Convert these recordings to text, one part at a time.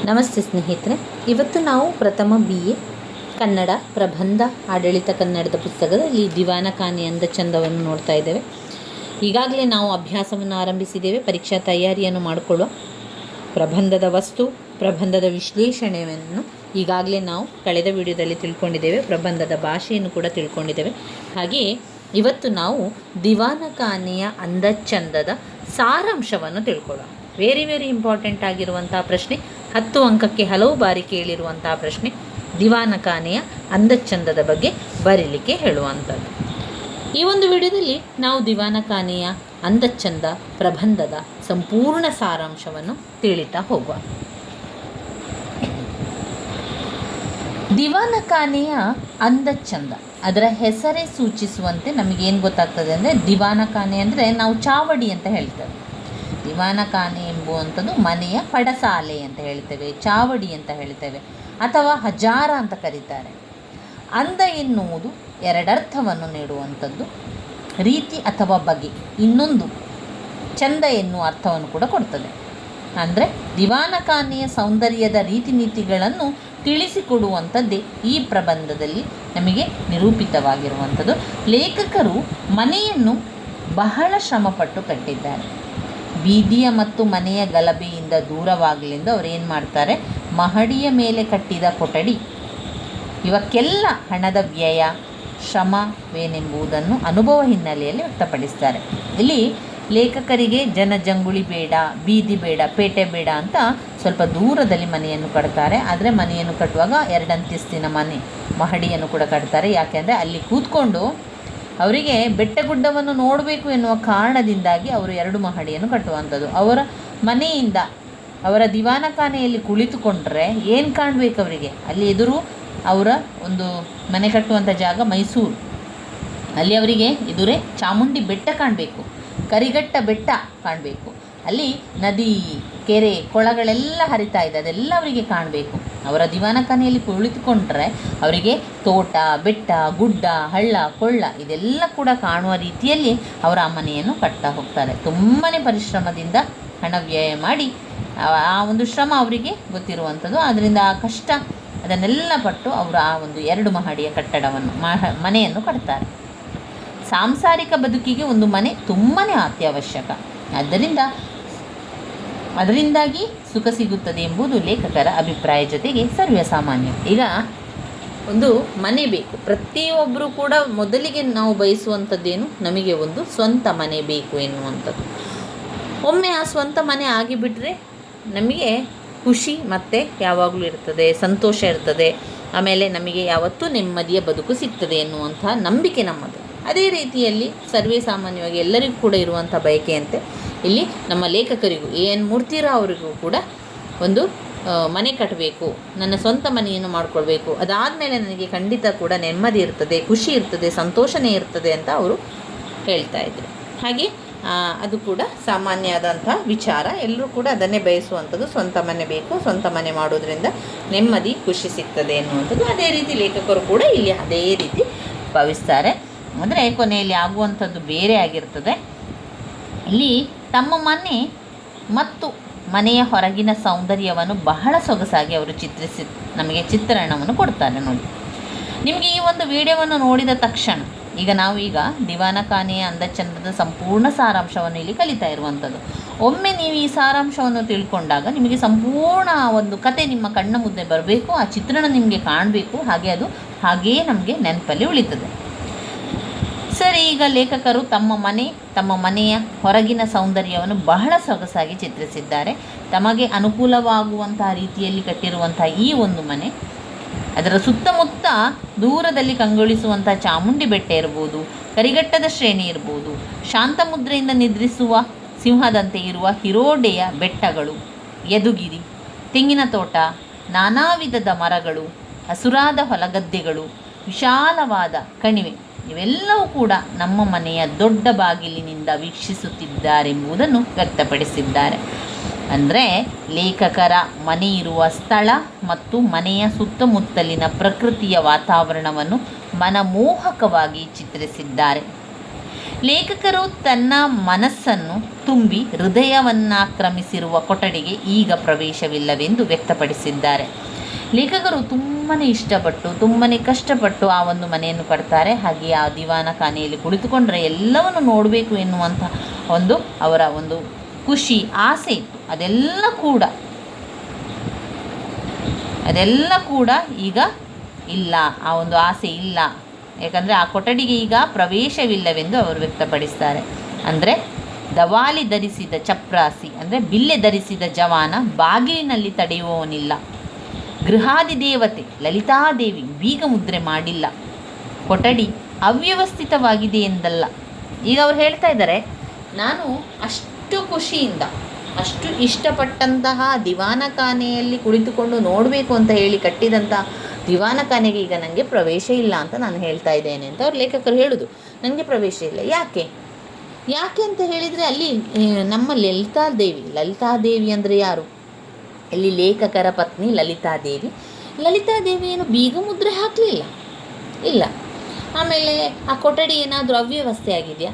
ನಮಸ್ತೆ ಸ್ನೇಹಿತರೆ, ಇವತ್ತು ನಾವು ಪ್ರಥಮ BA ಕನ್ನಡ ಪ್ರಬಂಧ ಆಡಳಿತ ಕನ್ನಡದ ಪುಸ್ತಕದಲ್ಲಿ ದಿವಾನ ಕಾನೆ ಅಂದ ಚಂದವನ್ನು ನೋಡ್ತಾ ಇದ್ದೇವೆ. ಈಗಾಗಲೇ ನಾವು ಅಭ್ಯಾಸವನ್ನು ಆರಂಭಿಸಿದ್ದೇವೆ. ಪರೀಕ್ಷಾ ತಯಾರಿಯನ್ನು ಮಾಡಿಕೊಳ್ಳುವ ಪ್ರಬಂಧದ ವಸ್ತು, ಪ್ರಬಂಧದ ವಿಶ್ಲೇಷಣೆಯನ್ನು ಈಗಾಗಲೇ ನಾವು ಕಳೆದ ವಿಡಿಯೋದಲ್ಲಿ ತಿಳ್ಕೊಂಡಿದ್ದೇವೆ. ಪ್ರಬಂಧದ ಭಾಷೆಯನ್ನು ಕೂಡ ತಿಳ್ಕೊಂಡಿದ್ದೇವೆ. ಹಾಗೆಯೇ ಇವತ್ತು ನಾವು ದಿವಾನ ಕಾನೆಯ ಅಂದ ಚಂದದ ಸಾರಾಂಶವನ್ನು ತಿಳ್ಕೊಳ್ಳೋಣ. ವೆರಿ ಇಂಪಾರ್ಟೆಂಟ್ ಆಗಿರುವಂಥ ಪ್ರಶ್ನೆ, 10 ಅಂಕಕ್ಕೆ ಹಲವು ಬಾರಿ ಕೇಳಿರುವಂತಹ ಪ್ರಶ್ನೆ. ದಿವಾನ ಕಾನೆಯ ಅಂದಚಂದದ ಬಗ್ಗೆ ಬರೀಲಿಕ್ಕೆ ಹೇಳುವಂಥದ್ದು. ಈ ಒಂದು ವಿಡಿಯೋದಲ್ಲಿ ನಾವು ದಿವಾನ ಕಾನೆಯ ಅಂದಚಂದ ಪ್ರಬಂಧದ ಸಂಪೂರ್ಣ ಸಾರಾಂಶವನ್ನು ತಿಳಿತಾ ಹೋಗುವ. ದಿವಾನ ಕಾನೆಯ ಅಂದಚಂದ, ಅದರ ಹೆಸರೇ ಸೂಚಿಸುವಂತೆ ನಮಗೇನು ಗೊತ್ತಾಗ್ತದೆ ಅಂದರೆ, ದಿವಾನ ಕಾನೆ ಅಂದರೆ ನಾವು ಚಾವಡಿ ಅಂತ ಹೇಳ್ತೇವೆ. ದಿವಾನ ಕಾನೆ ಎಂಬುವಂಥದ್ದು ಮನೆಯ ಪಡಸಾಲೆ ಅಂತ ಹೇಳ್ತೇವೆ, ಚಾವಡಿ ಅಂತ ಹೇಳ್ತೇವೆ, ಅಥವಾ ಹಜಾರ ಅಂತ ಕರೀತಾರೆ. ಅಂದ ಎನ್ನುವುದು ಎರಡರ್ಥವನ್ನು ನೀಡುವಂಥದ್ದು, ರೀತಿ ಅಥವಾ ಬಗೆ. ಇನ್ನೊಂದು ಚಂದ ಎನ್ನುವ ಅರ್ಥವನ್ನು ಕೂಡ ಕೊಡ್ತದೆ. ಅಂದರೆ ದಿವಾನ ಕಾನೆಯ ಸೌಂದರ್ಯದ ರೀತಿ ನೀತಿಗಳನ್ನು ತಿಳಿಸಿಕೊಡುವಂಥದ್ದೇ ಈ ಪ್ರಬಂಧದಲ್ಲಿ ನಮಗೆ ನಿರೂಪಿತವಾಗಿರುವಂಥದ್ದು. ಲೇಖಕರು ಮನೆಯನ್ನು ಬಹಳ ಶ್ರಮಪಟ್ಟು ಕಟ್ಟಿದ್ದಾರೆ. ಬೀದಿಯ ಮತ್ತು ಮನೆಯ ಗಲಭೆಯಿಂದ ದೂರವಾಗಲೆಂದು ಅವರು ಏನು ಮಾಡ್ತಾರೆ, ಮಹಡಿಯ ಮೇಲೆ ಕಟ್ಟಿದ ಕೊಠಡಿ ಇವಕ್ಕೆಲ್ಲ ಹಣದ ವ್ಯಯ ಶ್ರಮವೇನೆಂಬುದನ್ನು ಅನುಭವ ಹಿನ್ನೆಲೆಯಲ್ಲಿ ವ್ಯಕ್ತಪಡಿಸ್ತಾರೆ. ಇಲ್ಲಿ ಲೇಖಕರಿಗೆ ಜನಜಂಗುಳಿ ಬೇಡ, ಬೀದಿ ಬೇಡ, ಪೇಟೆ ಬೇಡ ಅಂತ ಸ್ವಲ್ಪ ದೂರದಲ್ಲಿ ಮನೆಯನ್ನು ಕಟ್ತಾರೆ. ಆದರೆ ಮನೆಯನ್ನು ಕಟ್ಟುವಾಗ 2 ಅಂತಸ್ತಿನ ಮಹಡಿಯನ್ನು ಕೂಡ ಕಟ್ತಾರೆ. ಯಾಕೆಂದರೆ ಅಲ್ಲಿ ಕೂತ್ಕೊಂಡು ಅವರಿಗೆ ಬೆಟ್ಟಗುಡ್ಡವನ್ನು ನೋಡಬೇಕು ಎನ್ನುವ ಕಾರಣದಿಂದಾಗಿ ಅವರು 2 ಮಹಡಿಯನ್ನು ಕಟ್ಟುವಂಥದ್ದು. ಅವರ ಮನೆಯಿಂದ ಅವರ ದಿವಾನ ಕಾನೆಯಲ್ಲಿ ಕುಳಿತುಕೊಂಡ್ರೆ ಏನು ಕಾಣಬೇಕು ಅವರಿಗೆ? ಅಲ್ಲಿ ಎದುರು ಅವರ ಒಂದು ಮನೆ ಕಟ್ಟುವಂಥ ಜಾಗ ಮೈಸೂರು, ಅಲ್ಲಿ ಅವರಿಗೆ ಎದುರೇ ಚಾಮುಂಡಿ ಬೆಟ್ಟ ಕಾಣಬೇಕು, ಕರಿಘಟ್ಟ ಬೆಟ್ಟ ಕಾಣಬೇಕು. ಅಲ್ಲಿ ನದಿ, ಕೆರೆ, ಕೊಳಗಳೆಲ್ಲ ಹರಿತಾ ಇದೆ, ಅದೆಲ್ಲ ಅವರಿಗೆ ಕಾಣಬೇಕು. ಅವರ ದಿವಾನ ಕಾನೆಯಲ್ಲಿ ಕುಳಿತುಕೊಂಡ್ರೆ ಅವರಿಗೆ ತೋಟ, ಬೆಟ್ಟ, ಗುಡ್ಡ, ಹಳ್ಳ, ಕೊಳ್ಳ ಇದೆಲ್ಲ ಕೂಡ ಕಾಣುವ ರೀತಿಯಲ್ಲಿ ಅವರ ಆ ಮನೆಯನ್ನು ಕಟ್ತಾ ಹೋಗ್ತಾರೆ. ತುಂಬಾ ಪರಿಶ್ರಮದಿಂದ ಹಣ ವ್ಯಯ ಮಾಡಿ ಆ ಒಂದು ಶ್ರಮ ಅವರಿಗೆ ಗೊತ್ತಿರುವಂಥದ್ದು. ಆದ್ದರಿಂದ ಆ ಕಷ್ಟ ಅದನ್ನೆಲ್ಲ ಪಟ್ಟು ಅವರು ಆ ಒಂದು 2 ಮಹಡಿಯ ಕಟ್ಟಡವನ್ನು ಮನೆಯನ್ನು ಕಟ್ತಾರೆ. ಸಾಂಸಾರಿಕ ಬದುಕಿಗೆ ಒಂದು ಮನೆ ತುಂಬಾ ಅತ್ಯವಶ್ಯಕ. ಅದರಿಂದಾಗಿ ಸುಖ ಸಿಗುತ್ತದೆ ಎಂಬುದು ಲೇಖಕರ ಅಭಿಪ್ರಾಯ, ಜೊತೆಗೆ ಸರ್ವಸಾಮಾನ್ಯ. ಈಗ ಒಂದು ಮನೆ ಬೇಕು, ಪ್ರತಿಯೊಬ್ಬರು ಕೂಡ ಮೊದಲಿಗೆ ನಾವು ಬಯಸುವಂಥದ್ದೇನು, ನಮಗೆ ಒಂದು ಸ್ವಂತ ಮನೆ ಬೇಕು ಎನ್ನುವಂಥದ್ದು. ಒಮ್ಮೆ ಆ ಸ್ವಂತ ಮನೆ ಆಗಿಬಿಟ್ರೆ ನಮಗೆ ಖುಷಿ ಮತ್ತು ಯಾವಾಗಲೂ ಇರ್ತದೆ, ಸಂತೋಷ ಇರ್ತದೆ. ಆಮೇಲೆ ನಮಗೆ ಯಾವತ್ತೂ ನೆಮ್ಮದಿಯ ಬದುಕು ಸಿಗ್ತದೆ ಎನ್ನುವಂಥ ನಂಬಿಕೆ ನಮ್ಮದು. ಅದೇ ರೀತಿಯಲ್ಲಿ ಸರ್ವೇ ಸಾಮಾನ್ಯವಾಗಿ ಎಲ್ಲರಿಗೂ ಕೂಡ ಇರುವಂಥ ಬಯಕೆಯಂತೆ ಇಲ್ಲಿ ನಮ್ಮ ಲೇಖಕರಿಗೂ AN ಮೂರ್ತಿರಾವ್ ಅವರಿಗೂ ಕೂಡ ಒಂದು ಮನೆ ಕಟ್ಟಬೇಕು, ನನ್ನ ಸ್ವಂತ ಮನೆಯನ್ನು ಮಾಡಿಕೊಳ್ಬೇಕು, ಅದಾದಮೇಲೆ ನನಗೆ ಖಂಡಿತ ಕೂಡ ನೆಮ್ಮದಿ ಇರ್ತದೆ, ಖುಷಿ ಇರ್ತದೆ, ಸಂತೋಷನೇ ಇರ್ತದೆ ಅಂತ ಅವರು ಹೇಳ್ತಾ ಇದ್ರು. ಹಾಗೆ ಅದು ಕೂಡ ಸಾಮಾನ್ಯ ಆದಂಥ ವಿಚಾರ. ಎಲ್ಲರೂ ಕೂಡ ಅದನ್ನೇ ಬಯಸುವಂಥದ್ದು, ಸ್ವಂತ ಮನೆ ಬೇಕು, ಸ್ವಂತ ಮನೆ ಮಾಡೋದ್ರಿಂದ ನೆಮ್ಮದಿ, ಖುಷಿ ಸಿಗ್ತದೆ ಎನ್ನುವಂಥದ್ದು. ಅದೇ ರೀತಿ ಲೇಖಕರು ಕೂಡ ಇಲ್ಲಿ ಅದೇ ರೀತಿ ಭಾವಿಸ್ತಾರೆ. ಅಂದರೆ ಕೊನೆಯಲ್ಲಿ ಆಗುವಂಥದ್ದು ಬೇರೆ ಆಗಿರ್ತದೆ. ಇಲ್ಲಿ ತಮ್ಮ ಮನೆ ಮತ್ತು ಮನೆಯ ಹೊರಗಿನ ಸೌಂದರ್ಯವನ್ನು ಬಹಳ ಸೊಗಸಾಗಿ ಅವರು ಚಿತ್ರಿಸಿ ನಮಗೆ ಚಿತ್ರಣವನ್ನು ಕೊಡ್ತಾರೆ. ನೋಡಿ, ನಿಮಗೆ ಈ ಒಂದು ವಿಡಿಯೋವನ್ನು ನೋಡಿದ ತಕ್ಷಣ ಈಗ ದಿವಾನ ಕಾನೆಯ ಅಂದಚಂದದ ಸಂಪೂರ್ಣ ಸಾರಾಂಶವನ್ನು ಇಲ್ಲಿ ಕಲಿತಾ ಇರುವಂಥದ್ದು. ಒಮ್ಮೆ ನೀವು ಈ ಸಾರಾಂಶವನ್ನು ತಿಳ್ಕೊಂಡಾಗ ನಿಮಗೆ ಸಂಪೂರ್ಣ ಒಂದು ಕತೆ ನಿಮ್ಮ ಕಣ್ಣ ಮುಂದೆ ಬರಬೇಕು, ಆ ಚಿತ್ರಣ ನಿಮಗೆ ಕಾಣಬೇಕು. ಅದು ಹಾಗೇ ನಮಗೆ ನೆನಪಲ್ಲಿ ಉಳಿತದೆ. ಸರಿ, ಈಗ ಲೇಖಕರು ತಮ್ಮ ಮನೆಯ ಹೊರಗಿನ ಸೌಂದರ್ಯವನ್ನು ಬಹಳ ಸೊಗಸಾಗಿ ಚಿತ್ರಿಸಿದ್ದಾರೆ. ತಮಗೆ ಅನುಕೂಲವಾಗುವಂತಹ ರೀತಿಯಲ್ಲಿ ಕಟ್ಟಿರುವಂತಹ ಈ ಒಂದು ಮನೆ, ಅದರ ಸುತ್ತಮುತ್ತ ದೂರದಲ್ಲಿ ಕಂಗೊಳಿಸುವಂಥ ಚಾಮುಂಡಿ ಬೆಟ್ಟ ಇರ್ಬೋದು, ಕರಿಘಟ್ಟದ ಶ್ರೇಣಿ ಇರ್ಬೋದು, ಶಾಂತಮುದ್ರೆಯಿಂದ ನಿದ್ರಿಸುವ ಸಿಂಹದಂತೆ ಇರುವ ಹಿರೋಡೆಯ ಬೆಟ್ಟಗಳು, ಯದುಗಿರಿ, ತೆಂಗಿನ ತೋಟ, ನಾನಾ ವಿಧದ ಮರಗಳು, ಹಸುರಾದ ಹೊಲಗದ್ದೆಗಳು, ವಿಶಾಲವಾದ ಕಣಿವೆ ಇವೆಲ್ಲವೂ ಕೂಡ ನಮ್ಮ ಮನೆಯ ದೊಡ್ಡ ಬಾಗಿಲಿನಿಂದ ವೀಕ್ಷಿಸುತ್ತಿದ್ದಾರೆಂಬುದನ್ನು ವ್ಯಕ್ತಪಡಿಸಿದ್ದಾರೆ. ಅಂದರೆ ಲೇಖಕರ ಮನೆ ಇರುವ ಸ್ಥಳ ಮತ್ತು ಮನೆಯ ಸುತ್ತಮುತ್ತಲಿನ ಪ್ರಕೃತಿಯ ವಾತಾವರಣವನ್ನು ಮನಮೋಹಕವಾಗಿ ಚಿತ್ರಿಸಿದ್ದಾರೆ. ಲೇಖಕರು ತನ್ನ ಮನಸ್ಸನ್ನು ತುಂಬಿ ಹೃದಯವನ್ನಾಕ್ರಮಿಸಿರುವ ಕೊಠಡಿಗೆ ಈಗ ಪ್ರವೇಶವಿಲ್ಲವೆಂದು ವ್ಯಕ್ತಪಡಿಸಿದ್ದಾರೆ. ಲೇಖಕರು ತುಂಬಾ ಇಷ್ಟಪಟ್ಟು ತುಂಬಾ ಕಷ್ಟಪಟ್ಟು ಆ ಒಂದು ಮನೆಯನ್ನು ಕಟ್ತಾರೆ. ಹಾಗೆ ಆ ದಿವಾನ ಖಾನೆಯಲ್ಲಿ ಕುಳಿತುಕೊಂಡ್ರೆ ಎಲ್ಲವನ್ನು ನೋಡಬೇಕು ಎನ್ನುವಂಥ ಒಂದು ಅವರ ಒಂದು ಖುಷಿ ಆಸೆ ಇತ್ತು. ಅದೆಲ್ಲ ಕೂಡ ಈಗ ಇಲ್ಲ, ಆ ಒಂದು ಆಸೆ ಇಲ್ಲ. ಯಾಕಂದರೆ ಆ ಕೊಠಡಿಗೆ ಈಗ ಪ್ರವೇಶವಿಲ್ಲವೆಂದು ಅವರು ವ್ಯಕ್ತಪಡಿಸ್ತಾರೆ. ಅಂದರೆ ದವಾಲಿ ಧರಿಸಿದ ಚಪ್ರಾಸಿ ಅಂದರೆ ಬಿಲ್ಲೆ ಧರಿಸಿದ ಜವಾನ ಬಾಗಿಲಿನಲ್ಲಿ ತಡೆಯುವವನಿಲ್ಲ. ಗೃಹಾದಿದೇವತೆ ಲಲಿತಾದೇವಿ ಬೀಗ ಮುದ್ರೆ ಮಾಡಿಲ್ಲ. ಕೊಠಡಿ ಅವ್ಯವಸ್ಥಿತವಾಗಿದೆ ಎಂದಲ್ಲ. ಈಗ ಅವ್ರು ಹೇಳ್ತಾ ಇದ್ದಾರೆ, ನಾನು ಅಷ್ಟು ಖುಷಿಯಿಂದ ಅಷ್ಟು ಇಷ್ಟಪಟ್ಟಂತಹ ದಿವಾನಖಾನೆಯಲ್ಲಿ ಕುಳಿತುಕೊಂಡು ನೋಡಬೇಕು ಅಂತ ಹೇಳಿ ಕಟ್ಟಿದಂಥ ದಿವಾನಖಾನೆಗೆ ಈಗ ನನಗೆ ಪ್ರವೇಶ ಇಲ್ಲ ಅಂತ ನಾನು ಹೇಳ್ತಾ ಇದ್ದೇನೆ ಅಂತ ಅವ್ರು ಲೇಖಕರು ಹೇಳೋದು. ನನಗೆ ಪ್ರವೇಶ ಇಲ್ಲ. ಯಾಕೆ ಅಂತ ಹೇಳಿದರೆ ಅಲ್ಲಿ ನಮ್ಮ ಲಲಿತಾದೇವಿ ಅಂದರೆ ಯಾರು? ಅಲ್ಲಿ ಲೇಖಕರ ಪತ್ನಿ ಲಲಿತಾದೇವಿ ಏನು ಬೀಗ ಮುದ್ರೆ ಹಾಕಲಿಲ್ಲ, ಇಲ್ಲ. ಆಮೇಲೆ ಆ ಕೊಠಡಿ ಏನಾದರೂ ಅವ್ಯವಸ್ಥೆ ಆಗಿದೆಯಾ?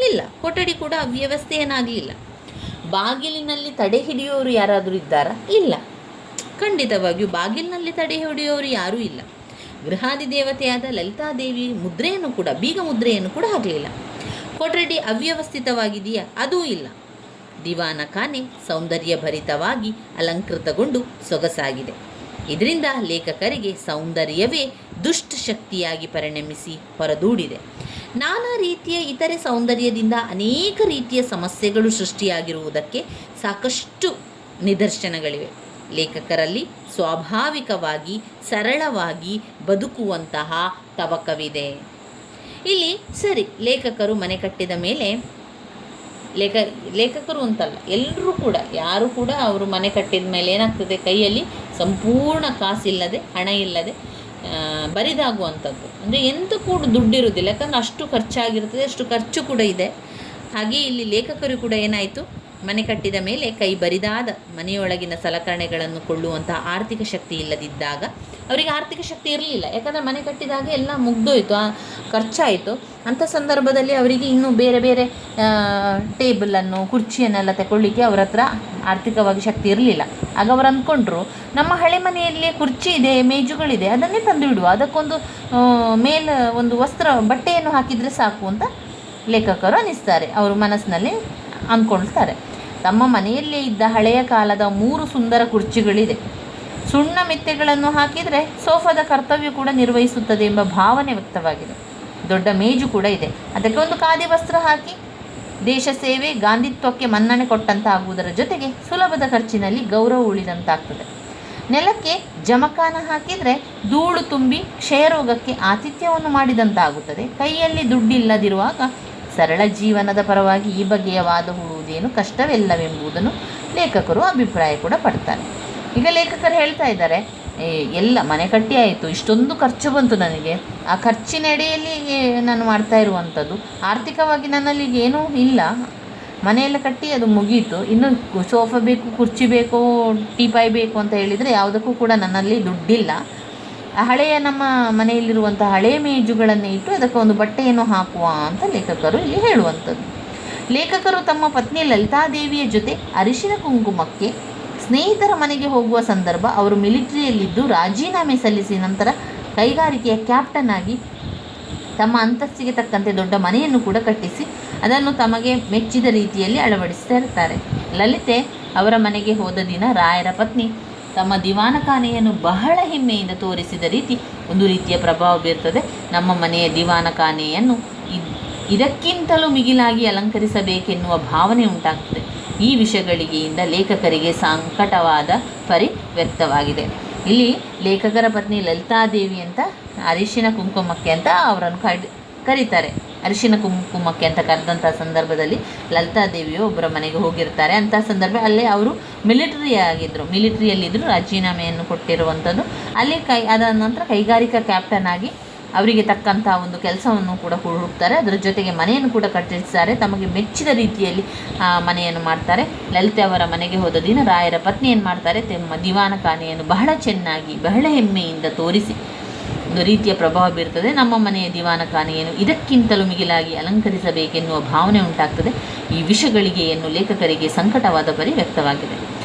ಇಲ್ಲ, ಕೊಠಡಿ ಕೂಡ ಅವ್ಯವಸ್ಥೆ ಏನಾಗಲಿಲ್ಲ. ಬಾಗಿಲಿನಲ್ಲಿ ತಡೆ ಹಿಡಿಯೋರು ಯಾರಾದರೂ ಇದ್ದಾರಾ? ಇಲ್ಲ, ಖಂಡಿತವಾಗಿಯೂ ಬಾಗಿಲಿನಲ್ಲಿ ತಡೆ ಹಿಡಿಯೋರು ಯಾರೂ ಇಲ್ಲ. ಗೃಹಾದಿದೇವತೆಯಾದ ಲಲಿತಾದೇವಿ ಮುದ್ರೆಯನ್ನು ಕೂಡ ಬೀಗ ಮುದ್ರೆಯನ್ನು ಕೂಡ ಆಗಲಿಲ್ಲ. ಕೊಠಡಿ ಅವ್ಯವಸ್ಥಿತವಾಗಿದೆಯಾ? ಅದೂ ಇಲ್ಲ. ದಿವಾನಖಾನೆ ಸೌಂದರ್ಯಭರಿತವಾಗಿ ಅಲಂಕೃತಗೊಂಡು ಸೊಗಸಾಗಿದೆ. ಇದರಿಂದ ಲೇಖಕರಿಗೆ ಸೌಂದರ್ಯವೇ ದುಷ್ಟ ಶಕ್ತಿಯಾಗಿ ಪರಿಣಮಿಸಿ ಹೊರದೂಡಿದೆ. ನಾನಾ ರೀತಿಯ ಇತರೆ ಸೌಂದರ್ಯದಿಂದ ಅನೇಕ ರೀತಿಯ ಸಮಸ್ಯೆಗಳು ಸೃಷ್ಟಿಯಾಗಿರುವುದಕ್ಕೆ ಸಾಕಷ್ಟು ನಿದರ್ಶನಗಳಿವೆ. ಲೇಖಕರಲ್ಲಿ ಸ್ವಾಭಾವಿಕವಾಗಿ ಸರಳವಾಗಿ ಬದುಕುವಂತಹ ತವಕವಿದೆ. ಇಲ್ಲಿ ಸರಿ, ಲೇಖಕರು ಮನೆ ಕಟ್ಟಿದ ಮೇಲೆ ಲೇಖಕರು ಅಂತಲ್ಲ, ಎಲ್ಲರೂ ಕೂಡ ಯಾರು ಕೂಡ ಅವರು ಮನೆ ಕಟ್ಟಿದ ಮೇಲೆ ಏನಾಗ್ತದೆ, ಕೈಯಲ್ಲಿ ಸಂಪೂರ್ಣ ಕಾಸಿಲ್ಲದೆ ಹಣ ಇಲ್ಲದೆ ಬರಿದಾಗುವಂಥದ್ದು. ಅಂದರೆ ಎಂತ ಕೂಡ ದುಡ್ಡಿರೋದಿಲ್ಲ, ಯಾಕಂದರೆ ಅಷ್ಟು ಖರ್ಚಾಗಿರ್ತದೆ, ಅಷ್ಟು ಖರ್ಚು ಕೂಡ ಇದೆ. ಹಾಗೆ ಇಲ್ಲಿ ಲೇಖಕರು ಕೂಡ ಏನಾಯಿತು, ಮನೆ ಕಟ್ಟಿದ ಮೇಲೆ ಕೈ ಬರಿದಾದ ಮನೆಯೊಳಗಿನ ಸಲಕರಣೆಗಳನ್ನು ಕೊಳ್ಳುವಂತಹ ಆರ್ಥಿಕ ಶಕ್ತಿ ಇಲ್ಲದಿದ್ದಾಗ, ಅವರಿಗೆ ಆರ್ಥಿಕ ಶಕ್ತಿ ಇರಲಿಲ್ಲ, ಯಾಕಂದರೆ ಮನೆ ಕಟ್ಟಿದಾಗ ಎಲ್ಲ ಮುಗ್ದೋಯ್ತು, ಖರ್ಚಾಯಿತು. ಅಂಥ ಸಂದರ್ಭದಲ್ಲಿ ಅವರಿಗೆ ಇನ್ನೂ ಬೇರೆ ಬೇರೆ ಟೇಬಲನ್ನು ಕುರ್ಚಿಯನ್ನೆಲ್ಲ ತಗೊಳ್ಳಿಕ್ಕೆ ಅವರ ಹತ್ರ ಆರ್ಥಿಕವಾಗಿ ಶಕ್ತಿ ಇರಲಿಲ್ಲ. ಆಗ ಅವರು ಅಂದ್ಕೊಂಡ್ರು, ನಮ್ಮ ಹಳೆ ಮನೆಯಲ್ಲಿ ಕುರ್ಚಿ ಇದೆ, ಮೇಜುಗಳಿದೆ, ಅದನ್ನೇ ತಂದು ಬಿಡುವ, ಅದಕ್ಕೊಂದು ಒಂದು ಬಟ್ಟೆಯನ್ನು ಹಾಕಿದರೆ ಸಾಕು ಅಂತ ಲೇಖಕರು ಅನ್ನಿಸ್ತಾರೆ. ಅವರು ಮನಸ್ಸಿನಲ್ಲಿ ಅಂದ್ಕೊಳ್ತಾರೆ. ತಮ್ಮ ಮನೆಯಲ್ಲೇ ಇದ್ದ ಹಳೆಯ ಕಾಲದ 3 ಸುಂದರ ಕುರ್ಚಿಗಳಿದೆ. ಸುಣ್ಣ ಮೆತ್ತೆಗಳನ್ನು ಹಾಕಿದರೆ ಸೋಫಾದ ಕರ್ತವ್ಯ ಕೂಡ ನಿರ್ವಹಿಸುತ್ತದೆ ಎಂಬ ಭಾವನೆ ವ್ಯಕ್ತವಾಗಿದೆ. ದೊಡ್ಡ ಮೇಜು ಕೂಡ ಇದೆ. ಅದಕ್ಕೆ ಒಂದು ಖಾದಿ ವಸ್ತ್ರ ಹಾಕಿ ದೇಶ ಸೇವೆ ಗಾಂಧಿತ್ವಕ್ಕೆ ಮನ್ನಣೆ ಕೊಟ್ಟಂತಾಗುವುದರ ಜೊತೆಗೆ ಸುಲಭದ ಖರ್ಚಿನಲ್ಲಿ ಗೌರವ ಉಳಿದಂತಾಗ್ತದೆ. ನೆಲಕ್ಕೆ ಜಮಖಾನ ಹಾಕಿದರೆ ಧೂಳು ತುಂಬಿ ಕ್ಷಯರೋಗಕ್ಕೆ ಆತಿಥ್ಯವನ್ನು ಮಾಡಿದಂತಾಗುತ್ತದೆ. ಕೈಯಲ್ಲಿ ದುಡ್ಡಿಲ್ಲದಿರುವಾಗ ಸರಳ ಜೀವನದ ಪರವಾಗಿ ಈ ಬಗೆಯ ವಾದ ಹೂಡುವುದೇನು ಕಷ್ಟವಿಲ್ಲವೆಂಬುದನ್ನು ಲೇಖಕರು ಅಭಿಪ್ರಾಯ ಕೂಡ ಪಡ್ತಾರೆ. ಈಗ ಲೇಖಕರು ಹೇಳ್ತಾ ಇದ್ದಾರೆ, ಎಲ್ಲ ಮನೆ ಕಟ್ಟಿ ಆಯಿತು, ಇಷ್ಟೊಂದು ಖರ್ಚು ಬಂತು ನನಗೆ, ಆ ಖರ್ಚಿನ ಎಡೆಯಲ್ಲಿ ನಾನು ಮಾಡ್ತಾ ಇರುವಂಥದ್ದು, ಆರ್ಥಿಕವಾಗಿ ನನ್ನಲ್ಲಿ ಏನೂ ಇಲ್ಲ, ಮನೆಯೆಲ್ಲ ಕಟ್ಟಿ ಅದು ಮುಗೀತು, ಇನ್ನು ಸೋಫಾ ಬೇಕು, ಕುರ್ಚಿ ಬೇಕು, ಟೀಪಾಯ್ ಬೇಕು ಅಂತ ಹೇಳಿದರೆ ಯಾವುದಕ್ಕೂ ಕೂಡ ನನ್ನಲ್ಲಿ ದುಡ್ಡಿಲ್ಲ. ಹಳೆಯ ನಮ್ಮ ಮನೆಯಲ್ಲಿರುವಂಥ ಹಳೆಯ ಮೇಜುಗಳನ್ನೇ ಇಟ್ಟು ಅದಕ್ಕೆ ಒಂದು ಬಟ್ಟೆಯನ್ನು ಹಾಕುವ ಅಂತ ಲೇಖಕರು ಇಲ್ಲಿ ಹೇಳುವಂಥದ್ದು. ಲೇಖಕರು ತಮ್ಮ ಪತ್ನಿ ಲಲಿತಾದೇವಿಯ ಜೊತೆ ಅರಿಶಿನ ಕುಂಕುಮಕ್ಕೆ ಸ್ನೇಹಿತರ ಮನೆಗೆ ಹೋಗುವ ಸಂದರ್ಭ ಅವರು ಮಿಲಿಟರಿಯಲ್ಲಿದ್ದು ರಾಜೀನಾಮೆ ಸಲ್ಲಿಸಿ ನಂತರ ಕೈಗಾರಿಕೆಯ ಕ್ಯಾಪ್ಟನ್ ಆಗಿ ತಮ್ಮ ಅಂತಸ್ತಿಗೆ ತಕ್ಕಂತೆ ದೊಡ್ಡ ಮನೆಯನ್ನು ಕೂಡ ಕಟ್ಟಿಸಿ ಅದನ್ನು ತಮಗೆ ಮೆಚ್ಚಿದ ರೀತಿಯಲ್ಲಿ ಅಳವಡಿಸ್ತಾ ಇರ್ತಾರೆ. ಲಲಿತೆ ಅವರ ಮನೆಗೆ ಹೋದ ದಿನ ರಾಯರ ಪತ್ನಿ ತಮ್ಮ ದಿವಾನಖಾನೆಯನ್ನು ಬಹಳ ಹೆಮ್ಮೆಯಿಂದ ತೋರಿಸಿದ ರೀತಿ ಒಂದು ರೀತಿಯ ಪ್ರಭಾವ ಬೀರ್ತದೆ. ನಮ್ಮ ಮನೆಯ ದಿವಾನಖಾನೆಯನ್ನು ಇದಕ್ಕಿಂತಲೂ ಮಿಗಿಲಾಗಿ ಅಲಂಕರಿಸಬೇಕೆನ್ನುವ ಭಾವನೆ ಉಂಟಾಗ್ತದೆ. ಈ ವಿಷಯಗಳಿಗೆಯಿಂದ ಲೇಖಕರಿಗೆ ಸಂಕಟವಾದ ಪರಿ ವ್ಯಕ್ತವಾಗಿದೆ. ಇಲ್ಲಿ ಲೇಖಕರ ಪತ್ನಿ ಲಲಿತಾದೇವಿ ಅಂತ ಅರಿಶಿನ ಕುಂಕುಮಕ್ಕೆ ಅಂತ ಅವರನ್ನು ಕರೀತಾರೆ. ಅರಿಶಿನ ಕುಂಕುಮಕ್ಕೆ ಅಂತ ಕರೆದಂಥ ಸಂದರ್ಭದಲ್ಲಿ ಲಲಿತಾದೇವಿಯು ಒಬ್ಬರ ಮನೆಗೆ ಹೋಗಿರ್ತಾರೆ. ಅಂಥ ಸಂದರ್ಭ ಅಲ್ಲೇ ಅವರು ಮಿಲಿಟರಿಯಲ್ಲಿದ್ದರು, ರಾಜೀನಾಮೆಯನ್ನು ಕೊಟ್ಟಿರುವಂಥದ್ದು. ಅಲ್ಲಿ ಅದಾದ ನಂತರ ಕೈಗಾರಿಕಾ ಕ್ಯಾಪ್ಟನ್ ಆಗಿ ಅವರಿಗೆ ತಕ್ಕಂಥ ಒಂದು ಕೆಲಸವನ್ನು ಕೂಡ ಹುಡುಕ್ತಾರೆ. ಅದರ ಜೊತೆಗೆ ಮನೆಯನ್ನು ಕೂಡ ಕಟ್ಟಿಸ್ತಾರೆ. ತಮಗೆ ಮೆಚ್ಚಿದ ರೀತಿಯಲ್ಲಿ ಮನೆಯನ್ನು ಮಾಡ್ತಾರೆ. ಲಲಿತೆ ಅವರ ಮನೆಗೆ ಹೋದ ದಿನ ರಾಯರ ಪತ್ನಿ ಏನು ಮಾಡ್ತಾರೆ, ತಮ್ಮ ದಿವಾನಖಾನೆಯನ್ನು ಬಹಳ ಚೆನ್ನಾಗಿ ಬಹಳ ಹೆಮ್ಮೆಯಿಂದ ತೋರಿಸಿ ಒಂದು ರೀತಿಯ ಪ್ರಭಾವ ಬೀರುತ್ತದೆ. ನಮ್ಮ ಮನೆಯ ದಿವಾನಖಾನೆಯನ್ನು ಇದಕ್ಕಿಂತಲೂ ಮಿಗಿಲಾಗಿ ಅಲಂಕರಿಸಬೇಕೆನ್ನುವ ಭಾವನೆ ಉಂಟಾಗ್ತದೆ. ಈ ವಿಷಗಳಿಗೆ ಎನ್ನು ಲೇಖಕರಿಗೆ ಸಂಕಟವಾದ ಪರಿ ವ್ಯಕ್ತವಾಗಿದೆ.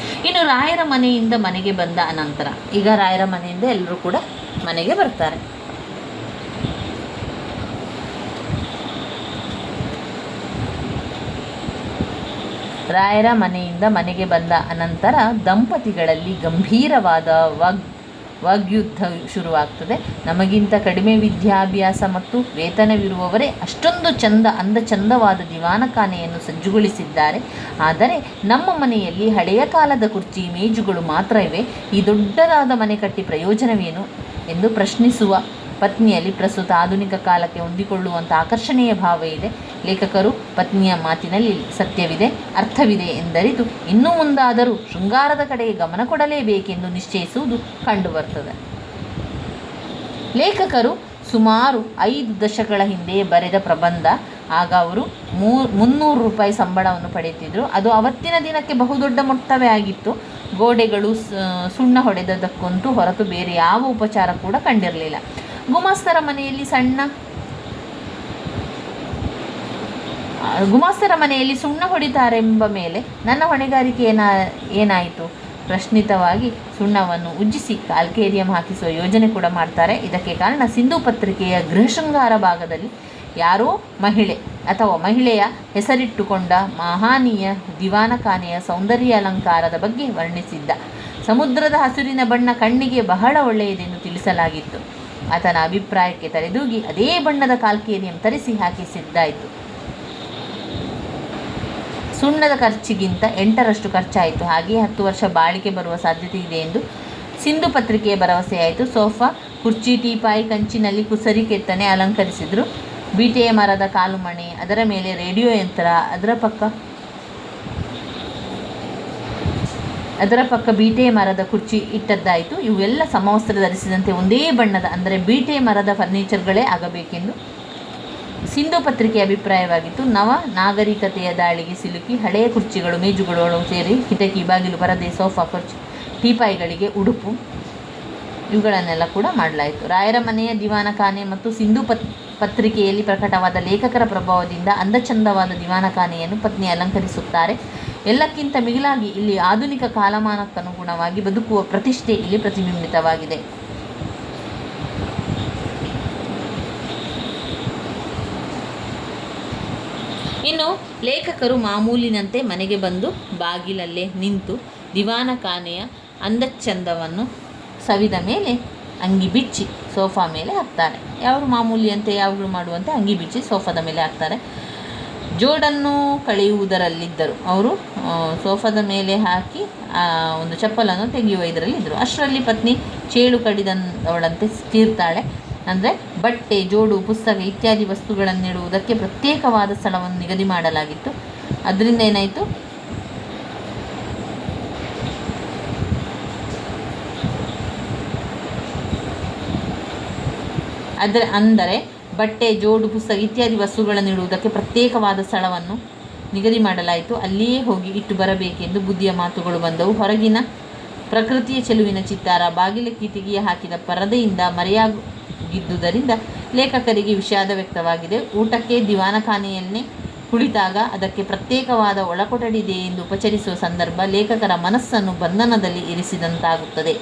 ಇನ್ನು ರಾಯರ ಮನೆಯಿಂದ ಮನೆಗೆ ಬಂದ ಅನಂತರ, ಈಗ ರಾಯರ ಮನೆಯಿಂದ ಎಲ್ಲರೂ ಕೂಡ ಮನೆಗೆ ಬರ್ತಾರೆ. ರಾಯರ ಮನೆಯಿಂದ ಮನೆಗೆ ಬಂದ ಅನಂತರ ದಂಪತಿಗಳಲ್ಲಿ ಗಂಭೀರವಾದ ವಾಗ್ಯುದ್ಧ ಶುರುವಾಗ್ತದೆ. ನಮಗಿಂತ ಕಡಿಮೆ ವಿದ್ಯಾಭ್ಯಾಸ ಮತ್ತು ವೇತನವಿರುವವರೇ ಅಷ್ಟೊಂದು ಚಂದವಾದ ದಿವಾನಖಾನೆಯನ್ನು ಸಜ್ಜುಗೊಳಿಸಿದ್ದಾರೆ. ಆದರೆ ನಮ್ಮ ಮನೆಯಲ್ಲಿ ಹಳೆಯ ಕಾಲದ ಕುರ್ಚಿ ಮೇಜುಗಳು ಮಾತ್ರ ಇವೆ. ಈ ದೊಡ್ಡದಾದ ಮನೆ ಕಟ್ಟಿ ಪ್ರಯೋಜನವೇನು ಎಂದು ಪ್ರಶ್ನಿಸುವ ಪತ್ನಿಯಲ್ಲಿ ಪ್ರಸ್ತುತ ಆಧುನಿಕ ಕಾಲಕ್ಕೆ ಹೊಂದಿಕೊಳ್ಳುವಂಥ ಆಕರ್ಷಣೀಯ ಭಾವ ಇದೆ. ಲೇಖಕರು ಪತ್ನಿಯ ಮಾತಿನಲ್ಲಿ ಸತ್ಯವಿದೆ, ಅರ್ಥವಿದೆ ಎಂದರಿತು ಇನ್ನೂ ಮುಂದಾದರೂ ಶೃಂಗಾರದ ಕಡೆಗೆ ಗಮನ ಕೊಡಲೇಬೇಕೆಂದು ನಿಶ್ಚಯಿಸುವುದು ಕಂಡುಬರ್ತದೆ. ಲೇಖಕರು ಸುಮಾರು 5 ದಶಕಗಳ ಹಿಂದೆ ಬರೆದ ಪ್ರಬಂಧ. ಆಗ ಅವರು 300 ರೂಪಾಯಿ ಸಂಬಳವನ್ನು ಪಡೆಯುತ್ತಿದ್ದರು. ಅದು ಅವತ್ತಿನ ದಿನಕ್ಕೆ ಬಹುದೊಡ್ಡ ಮೊತ್ತವೇ ಆಗಿತ್ತು. ಗೋಡೆಗಳು ಸುಣ್ಣ ಹೊಡೆದದ್ದಕ್ಕಂತೂ ಹೊರತು ಬೇರೆ ಯಾವ ಉಪಚಾರ ಕೂಡ ಕಂಡಿರಲಿಲ್ಲ. ಗುಮಾಸ್ತರ ಮನೆಯಲ್ಲಿ ಸುಣ್ಣ ಹೊಡಿತಾರೆಂಬ ಮೇಲೆ ನನ್ನ ಹೊಣೆಗಾರಿಕೆ ಏನಾಯಿತು? ಪ್ರಶ್ನಿತವಾಗಿ ಸುಣ್ಣವನ್ನು ಉಜ್ಜಿಸಿ ಕಾಲ್ಕೇರಿಯಂ ಹಾಕಿಸುವ ಯೋಜನೆ ಕೂಡ ಮಾಡ್ತಾರೆ. ಇದಕ್ಕೆ ಕಾರಣ ಸಿಂಧು ಪತ್ರಿಕೆಯ ಗೃಹಶೃಂಗಾರ ಭಾಗದಲ್ಲಿ ಯಾರೋ ಮಹಿಳೆ ಅಥವಾ ಮಹಿಳೆಯ ಹೆಸರಿಟ್ಟುಕೊಂಡ ಮಹನೀಯ ದಿವಾನಖಾನೆಯ ಸೌಂದರ್ಯ ಅಲಂಕಾರದ ಬಗ್ಗೆ ವರ್ಣಿಸಿದ್ದ. ಸಮುದ್ರದ ಹಸುರಿನ ಬಣ್ಣ ಕಣ್ಣಿಗೆ ಬಹಳ ಒಳ್ಳೆಯದೆಂದು ತಿಳಿಸಲಾಗಿತ್ತು. ಆತನ ಅಭಿಪ್ರಾಯಕ್ಕೆ ತಲೆದೂಗಿ ಅದೇ ಬಣ್ಣದ ಕಾಲ್ಕೇರಿಯಂ ತರಿಸಿ ಹಾಕಿಸಿದ್ದಾಯಿತು. ಸುಣ್ಣದ ಖರ್ಚಿಗಿಂತ 8ರಷ್ಟು ಖರ್ಚಾಯಿತು. ಹಾಗೆಯೇ 10 ವರ್ಷ ಬಾಳಿಕೆ ಬರುವ ಸಾಧ್ಯತೆ ಇದೆ ಎಂದು ಸಿಂಧು ಪತ್ರಿಕೆಯ ಭರವಸೆಯಾಯಿತು. ಸೋಫಾ, ಕುರ್ಚಿ, ಟೀಪಾಯಿ ಕಂಚಿನಲ್ಲಿ ಕುಸರಿ ಕೆತ್ತನೆ ಅಲಂಕರಿಸಿದ್ರು. ಬೀಟೆಯ ಮರದ ಕಾಲುಮಣೆ, ಅದರ ಮೇಲೆ ರೇಡಿಯೋ ಯಂತ್ರ, ಅದರ ಪಕ್ಕ ಬೀಟೆ ಮರದ ಕುರ್ಚಿ ಇಟ್ಟದ್ದಾಯಿತು. ಇವೆಲ್ಲ ಸಮವಸ್ತ್ರ ಧರಿಸಿದಂತೆ ಒಂದೇ ಬಣ್ಣದ, ಅಂದರೆ ಬೀಟೆ ಮರದ ಫರ್ನಿಚರ್ಗಳೇ ಆಗಬೇಕೆಂದು ಸಿಂಧು ಪತ್ರಿಕೆಯ ಅಭಿಪ್ರಾಯವಾಗಿತ್ತು. ನವ ನಾಗರಿಕತೆಯ ದಾಳಿಗೆ ಸಿಲುಕಿ ಹಳೆಯ ಕುರ್ಚಿಗಳು, ಮೇಜುಗಳು ಸೇರಿ ಕಿಟಕಿ, ಬಾಗಿಲು, ಪರದೆ, ಸೋಫಾ, ಕುರ್ಚಿ, ಟೀಪಾಯಿಗಳಿಗೆ ಉಡುಪು, ಇವುಗಳನ್ನೆಲ್ಲ ಕೂಡ ಮಾಡಲಾಯಿತು. ರಾಯರ ಮನೆಯ ದಿವಾನಖಾನೆ ಮತ್ತು ಸಿಂಧು ಪತ್ರಿಕೆಯಲ್ಲಿ ಪ್ರಕಟವಾದ ಲೇಖಕರ ಪ್ರಭಾವದಿಂದ ಅಂದಚಂದವಾದ ದಿವಾನಖಾನೆಯನ್ನು ಪತ್ನಿ ಅಲಂಕರಿಸುತ್ತಾರೆ. ಎಲ್ಲಕ್ಕಿಂತ ಮಿಗಿಲಾಗಿ ಇಲ್ಲಿ ಆಧುನಿಕ ಕಾಲಮಾನಕ್ಕನುಗುಣವಾಗಿ ಬದುಕುವ ಪ್ರತಿಷ್ಠೆ ಇಲ್ಲಿ ಪ್ರತಿಬಿಂಬಿತವಾಗಿದೆ. ಇನ್ನು ಲೇಖಕರು ಮಾಮೂಲಿನಂತೆ ಮನೆಗೆ ಬಂದು ಬಾಗಿಲಲ್ಲೇ ನಿಂತು ದಿವಾನಖಾನೆಯ ಅಂದಚಂದವನ್ನು ಸವಿದ ಮೇಲೆ ಅಂಗಿ ಬಿಚ್ಚಿ ಸೋಫಾ ಮೇಲೆ ಹಾಕ್ತಾರೆ. ಯಾರು ಮಾಮೂಲಿಯಂತೆ ಯಾವಾಗಲೂ ಮಾಡುವಂತೆ ಅಂಗಿ ಬಿಚ್ಚಿ ಸೋಫಾದ ಮೇಲೆ ಹಾಕ್ತಾರೆ. ಜೋಡನ್ನು ಕಳೆಯುವುದರಲ್ಲಿದ್ದರು. ಅವರು ಸೋಫಾದ ಮೇಲೆ ಹಾಕಿ ಒಂದು ಚಪ್ಪಲನ್ನು ತೆಗೆಯುವ ಇದರಲ್ಲಿದ್ದರು. ಅಷ್ಟರಲ್ಲಿ ಪತ್ನಿ ಚೇಳು ಕಡಿದವಳಂತೆ ತೀರ್ತಾಳೆ. ಅಂದರೆ ಬಟ್ಟೆ, ಜೋಡು, ಪುಸ್ತಕ ಇತ್ಯಾದಿ ವಸ್ತುಗಳನ್ನಿಡುವುದಕ್ಕೆ ಪ್ರತ್ಯೇಕವಾದ ಸ್ಥಳವನ್ನು ನಿಗದಿ ಮಾಡಲಾಗಿತ್ತು. ಅದರಿಂದ ಏನಾಯಿತು, ಅಂದರೆ ಬಟ್ಟೆ, ಜೋಡು, ಪುಸ್ತಕ ಇತ್ಯಾದಿ ವಸ್ತುಗಳನ್ನು ಇಡುವುದಕ್ಕೆ ಪ್ರತ್ಯೇಕವಾದ ಸ್ಥಳವನ್ನು ನಿಗದಿ ಮಾಡಲಾಯಿತು. ಅಲ್ಲಿಯೇ ಹೋಗಿ ಇಟ್ಟು ಬರಬೇಕೆಂದು ಬುದ್ಧಿಯ ಮಾತುಗಳು ಬಂದವು. ಹೊರಗಿನ ಪ್ರಕೃತಿಯ ಚೆಲುವಿನ ಚಿತ್ತಾರ ಬಾಗಿಲ ಕಿಟಿಕಿಯ ಹಾಕಿದ ಪರದೆಯಿಂದ ಮರೆಯಾಗಿದ್ದುದರಿಂದ ಲೇಖಕರಿಗೆ ವಿಷಾದ ವ್ಯಕ್ತವಾಗಿದೆ. ಊಟಕ್ಕೆ ದಿವಾನಖಾನೆಯನ್ನೇ ಕುಳಿತಾಗ ಅದಕ್ಕೆ ಪ್ರತ್ಯೇಕವಾದ ಒಳಕೊಠಡಿದೆ ಎಂದು ಉಪಚರಿಸುವ ಸಂದರ್ಭ ಲೇಖಕರ ಮನಸ್ಸನ್ನು ಬಂಧನದಲ್ಲಿ ಇರಿಸಿದಂತಾಗುತ್ತದೆ.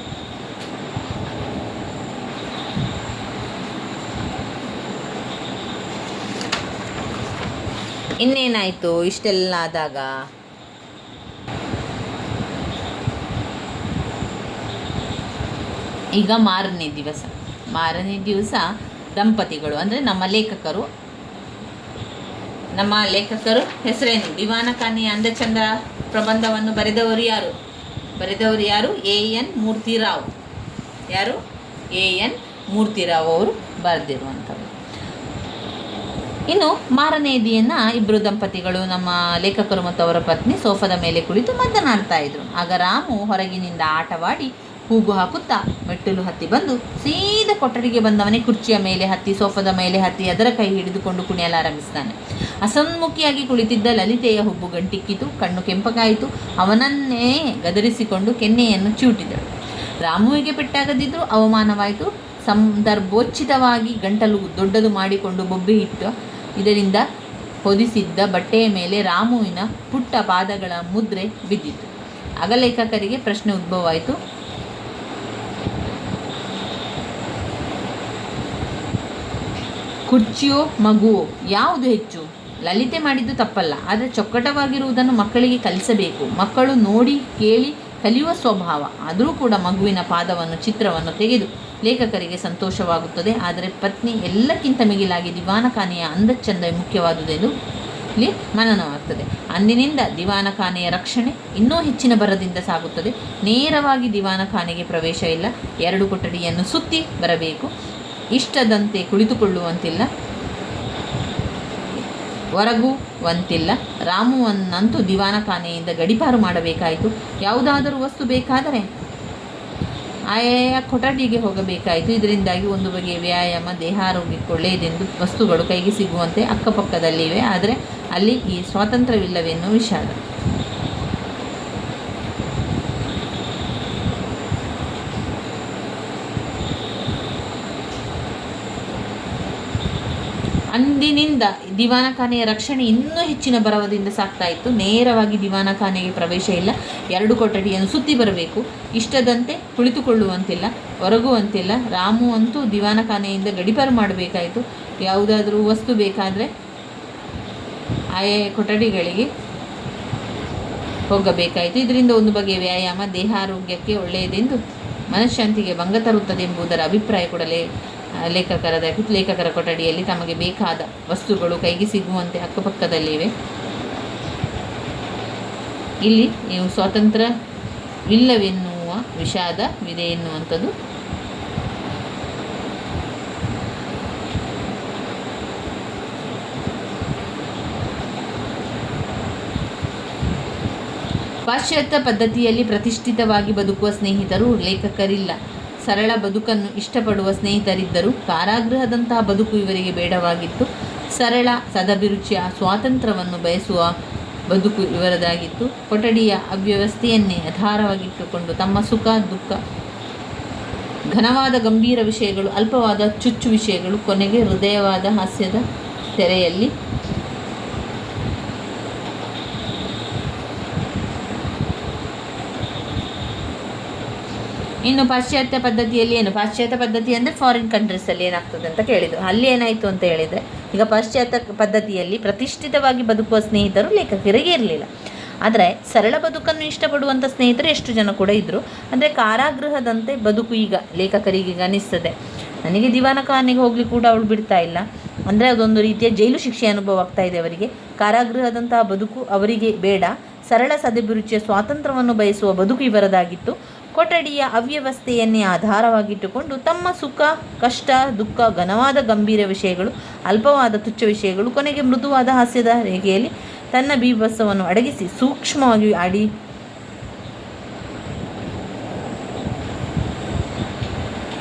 ಇನ್ನೇನಾಯಿತು ಇಷ್ಟೆಲ್ಲ ಆದಾಗ? ಈಗ ಮಾರನೇ ದಿವಸ ದಂಪತಿಗಳು, ಅಂದರೆ ನಮ್ಮ ಲೇಖಕರು ಹೆಸರೇನು? ದಿವಾನಖಾನೆಯ ಅಂದಚಂದ ಪ್ರಬಂಧವನ್ನು ಬರೆದವರು ಯಾರು? ಎ.ಎನ್. ಮೂರ್ತಿರಾವ್. ಎ.ಎನ್. ಮೂರ್ತಿರಾವ್ ಅವರು ಬರೆದಿರುವಂಥವ್ರು. ಇನ್ನು ಮಾರನೇ ದಿನ ಇಬ್ಬರು ದಂಪತಿಗಳು, ನಮ್ಮ ಲೇಖಕರು ಮತ್ತು ಅವರ ಪತ್ನಿ ಸೋಫಾದ ಮೇಲೆ ಕುಳಿತು ಮಾತನಾಡ್ತಾ ಇದ್ರು. ಆಗ ರಾಮು ಹೊರಗಿನಿಂದ ಆಟವಾಡಿ ಕೂಗು ಹಾಕುತ್ತಾ ಮೆಟ್ಟಿಲು ಹತ್ತಿ ಬಂದು ಸೀದಾ ಕೊಠಡಿಗೆ ಬಂದವನೇ ಕುರ್ಚಿಯ ಮೇಲೆ ಹತ್ತಿ, ಸೋಫಾದ ಮೇಲೆ ಹತ್ತಿ ಅದರ ಕೈ ಹಿಡಿದುಕೊಂಡು ಕುಣಿಯಲಾರಂಭಿಸ್ತಾನೆ. ಅಸನ್ಮುಖಿಯಾಗಿ ಕುಳಿತಿದ್ದ ಲಲಿತೆಯ ಹುಬ್ಬು ಗಂಟಿಕ್ಕಿತು, ಕಣ್ಣು ಕೆಂಪಗಾಯಿತು. ಅವನನ್ನೇ ಗದರಿಸಿಕೊಂಡು ಕೆನ್ನೆಯನ್ನು ಚಿವುಟಿದಳು. ರಾಮುವಿಗೆ ಪೆಟ್ಟಾಗದಿದ್ದರೂ ಅವಮಾನವಾಯಿತು. ಸಂದರ್ಭೋಚಿತವಾಗಿ ಗಂಟಲು ದೊಡ್ಡದು ಮಾಡಿಕೊಂಡು ಬೊಬ್ಬೆ ಇಟ್ಟು ಇದರಿಂದ ಹೊದಿಸಿದ್ದ ಬಟ್ಟೆಯ ಮೇಲೆ ರಾಮುವಿನ ಪುಟ್ಟ ಪಾದಗಳ ಮುದ್ರೆ ಬಿದ್ದಿತು. ಆಗ ಲೇಖಕರಿಗೆ ಪ್ರಶ್ನೆ ಉದ್ಭವವಾಯಿತು. ಕುರ್ಚಿಯೋ ಮಗುವೋ ಯಾವುದು ಹೆಚ್ಚು? ಲಲಿತೆ ಮಾಡಿದ್ದು ತಪ್ಪಲ್ಲ, ಆದರೆ ಚೊಕ್ಕಟವಾಗಿರುವುದನ್ನು ಮಕ್ಕಳಿಗೆ ಕಲಿಸಬೇಕು. ಮಕ್ಕಳು ನೋಡಿ ಕೇಳಿ ಕಲಿಯುವ ಸ್ವಭಾವ. ಆದರೂ ಕೂಡ ಮಗುವಿನ ಪಾದವನ್ನು ಚಿತ್ರವನ್ನು ತೆಗೆದು ಲೇಖಕರಿಗೆ ಸಂತೋಷವಾಗುತ್ತದೆ. ಆದರೆ ಪತ್ನಿ ಎಲ್ಲಕ್ಕಿಂತ ಮಿಗಿಲಾಗಿ ದಿವಾನಖಾನೆಯ ಅಂದಚಂದ ಮುಖ್ಯವಾದುದೆಂದು ಇಲ್ಲಿ ಮನನವಾಗ್ತದೆ. ಅಂದಿನಿಂದ ದಿವಾನಖಾನೆಯ ರಕ್ಷಣೆ ಇನ್ನೂ ಹೆಚ್ಚಿನ ಭರದಿಂದ ಸಾಗುತ್ತದೆ. ನೇರವಾಗಿ ದಿವಾನಖಾನೆಗೆ ಪ್ರವೇಶ ಇಲ್ಲ. 2 ಕೊಠಡಿಯನ್ನು ಸುತ್ತಿ ಬರಬೇಕು. ಇಷ್ಟದಂತೆ ಕುಳಿತುಕೊಳ್ಳುವಂತಿಲ್ಲ, ಹೊರಗುವಂತಿಲ್ಲ. ರಾಮುವನ್ನಂತೂ ದಿವಾನಖಾನೆಯಿಂದ ಗಡೀಪಾರು ಮಾಡಬೇಕಾಯಿತು. ಯಾವುದಾದರೂ ವಸ್ತು ಬೇಕಾದರೆ ಆಯಾಯ ಕೊಠಡಿಗೆ ಹೋಗಬೇಕಾಯಿತು. ಇದರಿಂದಾಗಿ ಒಂದು ಬಗೆಯ ವ್ಯಾಯಾಮ, ದೇಹಾರೋಗ್ಯಕ್ಕೆ ಒಳ್ಳೆಯದೆಂದು ವಸ್ತುಗಳು ಕೈಗೆ ಸಿಗುವಂತೆ ಅಕ್ಕಪಕ್ಕದಲ್ಲಿವೆ. ಆದರೆ ಅಲ್ಲಿ ಈ ಸ್ವಾತಂತ್ರ್ಯವಿಲ್ಲವೆನ್ನೋ ವಿಷಾದ. ಅಂದಿನಿಂದ ದಿವಾನಖಾನೆಯ ರಕ್ಷಣೆ ಇನ್ನೂ ಹೆಚ್ಚಿನ ಭರವದಿಂದ ಸಾಗ್ತಾ ಇತ್ತು. ನೇರವಾಗಿ ದಿವಾನಖಾನೆಗೆ ಪ್ರವೇಶ ಇಲ್ಲ. 2 ಕೊಠಡಿಯನ್ನು ಸುತ್ತಿ ಬರಬೇಕು. ಇಷ್ಟದಂತೆ ಕುಳಿತುಕೊಳ್ಳುವಂತಿಲ್ಲ, ಹೊರಗುವಂತಿಲ್ಲ. ರಾಮು ಅಂತೂ ದಿವಾನಖಾನೆಯಿಂದ ಗಡೀಪಾರು ಮಾಡಬೇಕಾಯಿತು. ಯಾವುದಾದರೂ ವಸ್ತು ಬೇಕಾದರೆ ಆಯಾ ಕೊಠಡಿಗಳಿಗೆ ಹೋಗಬೇಕಾಯಿತು. ಇದರಿಂದ ಒಂದು ಬಗೆಯ ವ್ಯಾಯಾಮ, ದೇಹಾರೋಗ್ಯಕ್ಕೆ ಒಳ್ಳೆಯದೆಂದು ಮನಃಶಾಂತಿಗೆ ಭಂಗ ತರುತ್ತದೆ ಎಂಬುದರ ಅಭಿಪ್ರಾಯ ಕೂಡ ಲೇಖಕರ ಕೊಠಡಿಯಲ್ಲಿ ತಮಗೆ ಬೇಕಾದ ವಸ್ತುಗಳು ಕೈಗೆ ಸಿಗುವಂತೆ ಅಕ್ಕಪಕ್ಕದಲ್ಲಿವೆ. ಇಲ್ಲಿ ನೀವು ಸ್ವಾತಂತ್ರ್ಯವಿಲ್ಲವೆನ್ನುವ ವಿಷಾದವಿದೆ ಎನ್ನುವಂಥದ್ದು. ಪಾಶ್ಚಾತ್ಯ ಪದ್ಧತಿಯಲ್ಲಿ ಪ್ರತಿಷ್ಠಿತವಾಗಿ ಬದುಕುವ ಸ್ನೇಹಿತರು ಲೇಖಕರಿಲ್ಲ. ಸರಳ ಬದುಕನ್ನು ಇಷ್ಟಪಡುವ ಸ್ನೇಹಿತರಿದ್ದರು. ಕಾರಾಗೃಹದಂತಹ ಬದುಕು ಇವರಿಗೆ ಬೇಡವಾಗಿತ್ತು. ಸರಳ ಸದಭಿರುಚಿಯ ಸ್ವಾತಂತ್ರ್ಯವನ್ನು ಬಯಸುವ ಬದುಕು ಇವರದಾಗಿತ್ತು. ಕೊಠಡಿಯ ಅವ್ಯವಸ್ಥೆಯನ್ನೇ ಆಧಾರವಾಗಿಟ್ಟುಕೊಂಡು ತಮ್ಮ ಸುಖ ದುಃಖ, ಘನವಾದ ಗಂಭೀರ ವಿಷಯಗಳು, ಅಲ್ಪವಾದ ಚುಚ್ಚು ವಿಷಯಗಳು, ಕೊನೆಗೆ ಹೃದಯವಾದ ಹಾಸ್ಯದ ತೆರೆಯಲ್ಲಿ ಇನ್ನು ಪಾಶ್ಚಾತ್ಯ ಪದ್ಧತಿಯಲ್ಲಿ ಏನು? ಪಾಶ್ಚಾತ್ಯ ಪದ್ಧತಿ ಅಂದರೆ ಫಾರಿನ್ ಕಂಟ್ರೀಸಲ್ಲಿ ಏನಾಗ್ತದೆ ಅಂತ ಕೇಳಿದರು. ಅಲ್ಲಿ ಏನಾಯಿತು ಅಂತ ಹೇಳಿದರೆ, ಈಗ ಪಾಶ್ಚಾತ್ಯ ಪದ್ಧತಿಯಲ್ಲಿ ಪ್ರತಿಷ್ಠಿತವಾಗಿ ಬದುಕುವ ಸ್ನೇಹಿತರು ಲೇಖಕರಿಗೆ ಇರಲಿಲ್ಲ. ಆದರೆ ಸರಳ ಬದುಕನ್ನು ಇಷ್ಟಪಡುವಂಥ ಸ್ನೇಹಿತರು ಎಷ್ಟು ಜನ ಕೂಡ ಇದ್ದರು. ಅಂದರೆ ಕಾರಾಗೃಹದಂತೆ ಬದುಕು ಈಗ ಲೇಖಕರಿಗೆ ಅನಿಸ್ತದೆ. ನನಗೆ ದಿವಾನಖಾನೆಗೆ ಹೋಗ್ಲಿಕ್ಕೆ ಕೂಡ ಅವಳು ಬಿಡ್ತಾ ಇಲ್ಲ. ಅಂದರೆ ಅದೊಂದು ರೀತಿಯ ಜೈಲು ಶಿಕ್ಷೆ ಅನುಭವ ಆಗ್ತಾ ಇದೆ ಅವರಿಗೆ. ಕಾರಾಗೃಹದಂತಹ ಬದುಕು ಅವರಿಗೆ ಬೇಡ. ಸರಳ ಸದಭಿರುಚಿಯ ಸ್ವಾತಂತ್ರ್ಯವನ್ನು ಬಯಸುವ ಬದುಕು ಇವರದಾಗಿತ್ತು. ಕೊಠಡಿಯ ಅವ್ಯವಸ್ಥೆಯನ್ನೇ ಆಧಾರವಾಗಿಟ್ಟುಕೊಂಡು ತಮ್ಮ ಸುಖ ಕಷ್ಟ ದುಃಖ, ಘನವಾದ ಗಂಭೀರ ವಿಷಯಗಳು, ಅಲ್ಪವಾದ ತುಚ್ಛ ವಿಷಯಗಳು, ಕೊನೆಗೆ ಮೃದುವಾದ ಹಾಸ್ಯದ ರೇಖೆಯಲ್ಲಿ ತನ್ನ ಬೀಭತ್ಸವನ್ನು ಅಡಗಿಸಿ ಸೂಕ್ಷ್ಮವಾಗಿ ಆಡಿ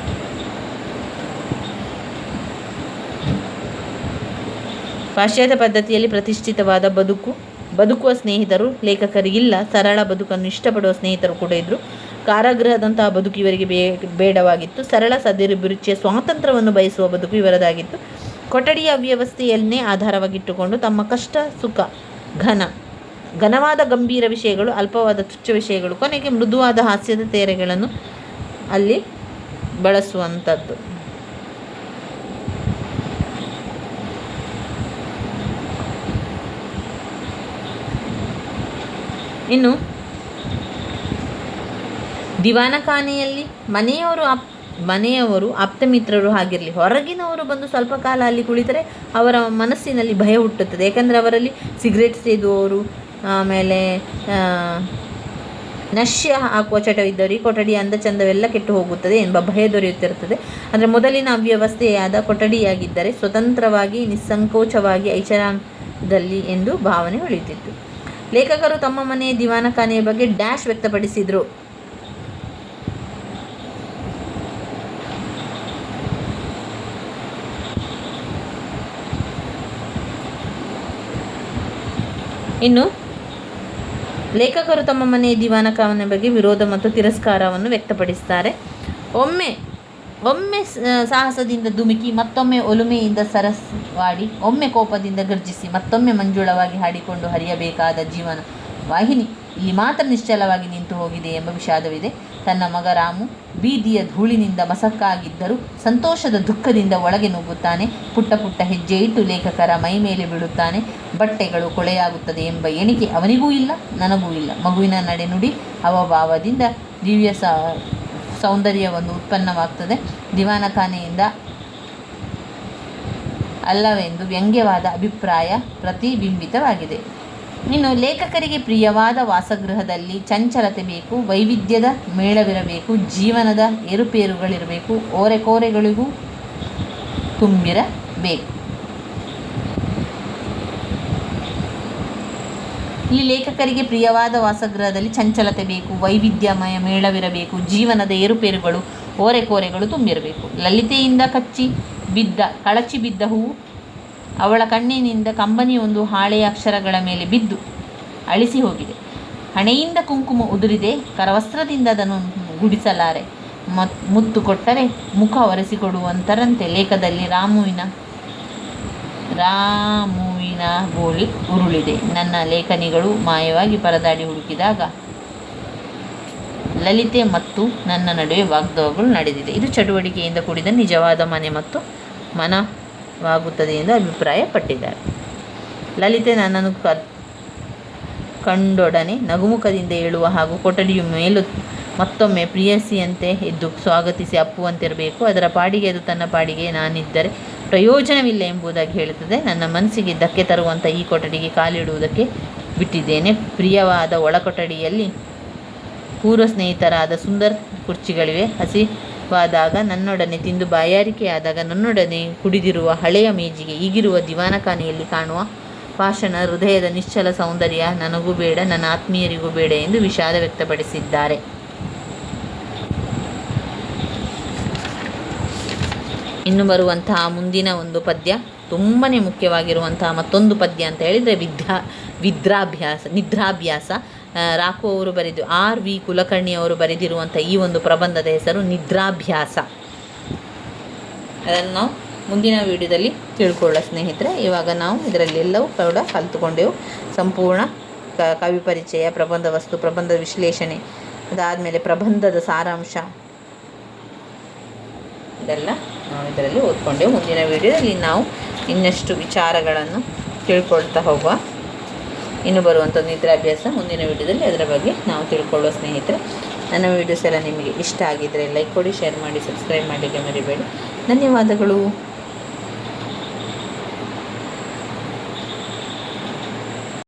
ಪಾಶ್ಚಾತ್ಯ ಪದ್ಧತಿಯಲ್ಲಿ ಪ್ರತಿಷ್ಠಿತವಾದ ಬದುಕುವ ಸ್ನೇಹಿತರು ಲೇಖಕರಿಗಿಲ್ಲ. ಸರಳ ಬದುಕನ್ನು ಇಷ್ಟಪಡುವ ಸ್ನೇಹಿತರು ಕೂಡ ಇದ್ದರು. ಕಾರಾಗೃಹದಂತಹ ಬದುಕು ಇವರಿಗೆ ಬೇಡವಾಗಿತ್ತು. ಸರಳ ಸದಭಿರುಚಿಯ ಸ್ವಾತಂತ್ರ್ಯವನ್ನು ಬಯಸುವ ಬದುಕು ಇವರದಾಗಿತ್ತು. ಕೊಠಡಿಯ ಅವ್ಯವಸ್ಥೆಯನ್ನೇ ಆಧಾರವಾಗಿಟ್ಟುಕೊಂಡು ತಮ್ಮ ಕಷ್ಟ ಸುಖ, ಘನವಾದ ಗಂಭೀರ ವಿಷಯಗಳು, ಅಲ್ಪವಾದ ತುಚ್ಛ ವಿಷಯಗಳು, ಕೊನೆಗೆ ಮೃದುವಾದ ಹಾಸ್ಯದ ತೆರೆಗಳನ್ನು ಅಲ್ಲಿ ಬಳಸುವಂಥದ್ದು. ಇನ್ನು ದಿವಾನಖಾನೆಯಲ್ಲಿ ಮನೆಯವರು ಆಪ್ತ ಮಿತ್ರರು ಆಗಿರಲಿ, ಹೊರಗಿನವರು ಬಂದು ಸ್ವಲ್ಪ ಕಾಲ ಅಲ್ಲಿ ಕುಳಿತರೆ ಅವರ ಮನಸ್ಸಿನಲ್ಲಿ ಭಯ ಹುಟ್ಟುತ್ತದೆ. ಯಾಕಂದರೆ ಅವರಲ್ಲಿ ಸಿಗರೇಟ್ ಸೇದುವವರು, ಆಮೇಲೆ ನಶ್ಯ ಹಾಕುವ ಚಟವಿದ್ದವರಿಗೆ ಕೊಠಡಿಯ ಅಂದಚಂದವೆಲ್ಲ ಕೆಟ್ಟು ಹೋಗುತ್ತದೆ ಎಂಬ ಭಯ ದೊರೆಯುತ್ತಿರುತ್ತದೆ. ಅಂದರೆ ಮೊದಲಿನ ಅವ್ಯವಸ್ಥೆಯಾದ ಕೊಠಡಿಯಾಗಿದ್ದರೆ ಸ್ವತಂತ್ರವಾಗಿ ನಿಸ್ಸಂಕೋಚವಾಗಿ ಐಷಾರಾಮದಲ್ಲಿ ಎಂದು ಭಾವನೆ ಉಳಿಯುತ್ತಿತ್ತು. ಲೇಖಕರು ತಮ್ಮ ಮನೆಯ ದಿವಾನಖಾನೆಯ ಬಗ್ಗೆ ಡ್ಯಾಶ್ ವ್ಯಕ್ತಪಡಿಸಿದರು. ಇನ್ನು ಲೇಖಕರು ತಮ್ಮ ಮನೆಯ ದಿವಾನಖಾನೆ ಬಗ್ಗೆ ವಿರೋಧ ಮತ್ತು ತಿರಸ್ಕಾರವನ್ನು ವ್ಯಕ್ತಪಡಿಸ್ತಾರೆ. ಒಮ್ಮೆ ಒಮ್ಮೆ ಸಾಹಸದಿಂದ ಧುಮುಕಿ ಮತ್ತೊಮ್ಮೆ ಒಲುಮೆಯಿಂದ ಸರಸವಾಡಿ, ಒಮ್ಮೆ ಕೋಪದಿಂದ ಗರ್ಜಿಸಿ ಮತ್ತೊಮ್ಮೆ ಮಂಜುಳವಾಗಿ ಹಾಡಿಕೊಂಡು ಹರಿಯಬೇಕಾದ ಜೀವನ ವಾಹಿನಿ ಇಲ್ಲಿ ಮಾತ್ರ ನಿಶ್ಚಲವಾಗಿ ನಿಂತು ಹೋಗಿದೆ ಎಂಬ ವಿಷಾದವಿದೆ. ತನ್ನ ಮಗ ರಾಮು ಬೀದಿಯ ಧೂಳಿನಿಂದ ಮಸಕ್ಕಾಗಿದ್ದರೂ ಸಂತೋಷದ ದುಃಖದಿಂದ ಒಳಗೆ ನುಗ್ಗುತ್ತಾನೆ. ಪುಟ್ಟ ಪುಟ್ಟ ಹೆಜ್ಜೆ ಇಟ್ಟು ಲೇಖಕರ ಮೈ ಮೇಲೆ ಬೀಳುತ್ತಾನೆ. ಬಟ್ಟೆಗಳು ಕೊಳೆಯಾಗುತ್ತದೆ ಎಂಬ ಎಣಿಕೆ ಅವನಿಗೂ ಇಲ್ಲ, ನನಗೂ ಇಲ್ಲ. ಮಗುವಿನ ನಡೆನುಡಿ ಅವಭಾವದಿಂದ ದಿವ್ಯ ಸೌಂದರ್ಯವನ್ನು ಉತ್ಪನ್ನವಾಗ್ತದೆ. ದಿವಾನಖಾನೆಯಿಂದ ಅಲ್ಲವೆಂದು ವ್ಯಂಗ್ಯವಾದ ಅಭಿಪ್ರಾಯ ಪ್ರತಿಬಿಂಬಿತವಾಗಿದೆ. ಇನ್ನು ಲೇಖಕರಿಗೆ ಪ್ರಿಯವಾದ ವಾಸಗೃಹದಲ್ಲಿ ಚಂಚಲತೆ ಬೇಕು, ವೈವಿಧ್ಯದ ಮೇಳವಿರಬೇಕು, ಜೀವನದ ಏರುಪೇರುಗಳಿರಬೇಕು, ಓರೆಕೋರೆಗಳಿಗೂ ತುಂಬಿರಬೇಕು. ಇಲ್ಲಿ ಲೇಖಕರಿಗೆ ಪ್ರಿಯವಾದ ವಾಸಗೃಹದಲ್ಲಿ ಚಂಚಲತೆ ಬೇಕು, ವೈವಿಧ್ಯಮಯ ಮೇಳವಿರಬೇಕು, ಜೀವನದ ಏರುಪೇರುಗಳು ಓರೆಕೋರೆಗಳು ತುಂಬಿರಬೇಕು. ಲಲಿತೆಯಿಂದ ಕಳಚಿ ಬಿದ್ದ ಹೂವು ಅವಳ ಕಣ್ಣಿನಿಂದ ಕಂಬನಿಯೊಂದು ಹಾಳೆಯ ಅಕ್ಷರಗಳ ಮೇಲೆ ಬಿದ್ದು ಅಳಿಸಿ ಹೋಗಿದೆ. ಹಣೆಯಿಂದ ಕುಂಕುಮ ಉದುರಿದೆ, ಕರವಸ್ತ್ರದಿಂದ ಅದನ್ನು ಗುಡಿಸಲಾರೆ. ಮುತ್ತು ಕೊಟ್ಟರೆ ಮುಖ ಒರೆಸಿಕೊಡುವಂತರಂತೆ ಲೇಖದಲ್ಲಿ ರಾಮುವಿನ ಗೋಳಿ ಉರುಳಿದೆ. ನನ್ನ ಲೇಖನಿಗಳು ಮಾಯವಾಗಿ ಪರದಾಡಿ ಹುಡುಕಿದಾಗ ಲಲಿತೆ ಮತ್ತು ನನ್ನ ನಡುವೆ ವಾಗ್ವಾದಗಳು ನಡೆದಿದೆ. ಇದು ಚಟುವಟಿಕೆಯಿಂದ ಕೂಡಿದ ನಿಜವಾದ ಮನೆ ಮತ್ತು ಮನವಾಗುತ್ತದೆ ಎಂದು ಅಭಿಪ್ರಾಯಪಟ್ಟಿದ್ದಾರೆ. ಲಲಿತೆ ನನ್ನನ್ನು ಕಂಡೊಡನೆ ನಗುಮುಖದಿಂದ ಏಳುವ ಹಾಗೂ ಕೊಠಡಿಯು ಮೇಲೂ ಮತ್ತೊಮ್ಮೆ ಪ್ರಿಯಸಿಯಂತೆ ಎದ್ದು ಸ್ವಾಗತಿಸಿ ಅಪ್ಪುವಂತಿರಬೇಕು. ಅದರ ಪಾಡಿಗೆ ಅದು ತನ್ನ ಪಾಡಿಗೆ ನಾನಿದ್ದರೆ ಪ್ರಯೋಜನವಿಲ್ಲ ಎಂಬುದಾಗಿ ಹೇಳುತ್ತದೆ. ನನ್ನ ಮನಸ್ಸಿಗೆ ಧಕ್ಕೆ ತರುವಂಥ ಈ ಕೊಠಡಿಗೆ ಕಾಲಿಡುವುದಕ್ಕೆ ಬಿಟ್ಟಿದ್ದೇನೆ. ಪ್ರಿಯವಾದ ಒಳಕೊಠಡಿಯಲ್ಲಿ ಪೂರ್ವ ಸ್ನೇಹಿತರಾದ ಸುಂದರ ಕುರ್ಚಿಗಳಿವೆ. ಹಸಿವಾದಾಗ ನನ್ನೊಡನೆ ತಿಂದು ಬಾಯಾರಿಕೆಯಾದಾಗ ನನ್ನೊಡನೆ ಕುಡಿದಿರುವ ಹಳೆಯ ಮೇಜಿಗೆ ಈಗಿರುವ ದಿವಾನಖಾನೆಯಲ್ಲಿ ಕಾಣುವ ಭಾಷಣ ಹೃದಯದ ನಿಶ್ಚಲ ಸೌಂದರ್ಯ ನನಗೂ ಬೇಡ, ನನ್ನ ಆತ್ಮೀಯರಿಗೂ ಬೇಡ ಎಂದು ವಿಷಾದ ವ್ಯಕ್ತಪಡಿಸಿದ್ದಾರೆ. ಇನ್ನು ಬರುವಂತಹ ಮುಂದಿನ ಒಂದು ಪದ್ಯ ತುಂಬಾ ಮುಖ್ಯವಾಗಿರುವಂತಹ ಮತ್ತೊಂದು ಪದ್ಯ ಅಂತ ಹೇಳಿದರೆ ನಿದ್ರಾಭ್ಯಾಸ. ರಾಕು ಅವರು ಬರೆದು R.V. ಕುಲಕರ್ಣಿ ಅವರು ಬರೆದಿರುವಂಥ ಈ ಒಂದು ಪ್ರಬಂಧದ ಹೆಸರು ನಿದ್ರಾಭ್ಯಾಸ. ಅದನ್ನು ನಾವು ಮುಂದಿನ ವಿಡಿಯೋದಲ್ಲಿ ತಿಳ್ಕೊಳ್ಳೋ ಸ್ನೇಹಿತರೆ. ಇವಾಗ ನಾವು ಇದರಲ್ಲಿ ಎಲ್ಲವೂ ಕೂಡ ಕಲಿತುಕೊಂಡೆವು. ಸಂಪೂರ್ಣ ಕವಿ ಪರಿಚಯ, ಪ್ರಬಂಧ ವಸ್ತು, ಪ್ರಬಂಧದ ವಿಶ್ಲೇಷಣೆ, ಅದಾದಮೇಲೆ ಪ್ರಬಂಧದ ಸಾರಾಂಶ ಇದೆಲ್ಲ ನಾವು ಇದರಲ್ಲಿ ಓದ್ಕೊಂಡೆವು. ಮುಂದಿನ ವಿಡಿಯೋದಲ್ಲಿ ನಾವು ಇನ್ನಷ್ಟು ವಿಚಾರಗಳನ್ನು ತಿಳ್ಕೊಳ್ತಾ ಹೋಗುವ. ಇನ್ನು ಬರುವಂಥ ನಿದ್ರಾಭ್ಯಾಸ ಮುಂದಿನ ವಿಡಿಯೋದಲ್ಲಿ ಅದರ ಬಗ್ಗೆ ನಾವು ತಿಳ್ಕೊಳ್ಳೋ ಸ್ನೇಹಿತರೆ. ನನ್ನ ವೀಡಿಯೋಸ್ ಎಲ್ಲ ನಿಮಗೆ ಇಷ್ಟ ಆಗಿದ್ದರೆ ಲೈಕ್ ಕೊಡಿ, ಶೇರ್ ಮಾಡಿ, ಸಬ್ಸ್ಕ್ರೈಬ್ ಮಾಡಲಿಕ್ಕೆ ಮರಿಬೇಡಿ. ಧನ್ಯವಾದಗಳು.